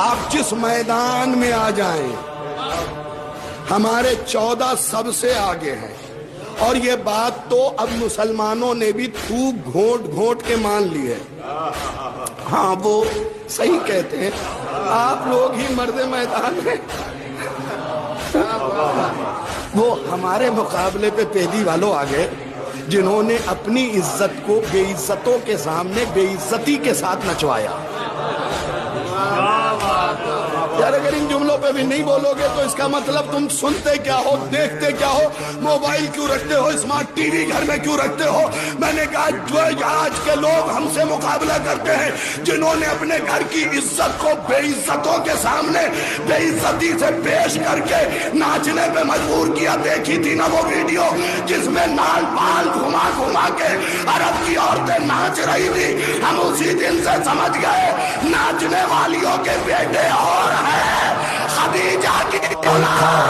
آپ جس میدان میں آ جائیں ہمارے 14 سب سے آگے ہیں، اور یہ بات تو اب مسلمانوں نے بھی خوب گھونٹ گھونٹ کے مان لی ہے۔ ہاں وہ صحیح کہتے ہیں، آپ لوگ ہی مرد میدان ہیں۔ وہ ہمارے مقابلے پہ پیدی والوں آگے جنہوں نے اپنی عزت کو بے عزتوں کے سامنے بے عزتی کے ساتھ نچوایا۔ یار اگر ان جملوں پہ بھی نہیں بولو گے تو اس کا مطلب تم سنتے کیا ہو، دیکھتے کیا ہو، موبائل کیوں رکھتے ہو، اسمارٹ ٹی وی گھر میں کیوں رکھتے ہو؟ میں نے کہا جو آج کے لوگ ہم سے مقابلہ کرتے ہیں، جنہوں نے اپنے گھر کی عزت کو بے عزتوں کے سامنے بے عزتی سے پیش کر کے ناچنے پہ مجبور کیا۔ دیکھی تھی نا وہ ویڈیو جس میں نال بال گھما گھما کے عرب کی عورتیں ناچ رہی تھی؟ ہم اسی دن سے سمجھ گئے ناچنے والیوں کے بیٹے اور ہیں خدیجہ کی اولاد۔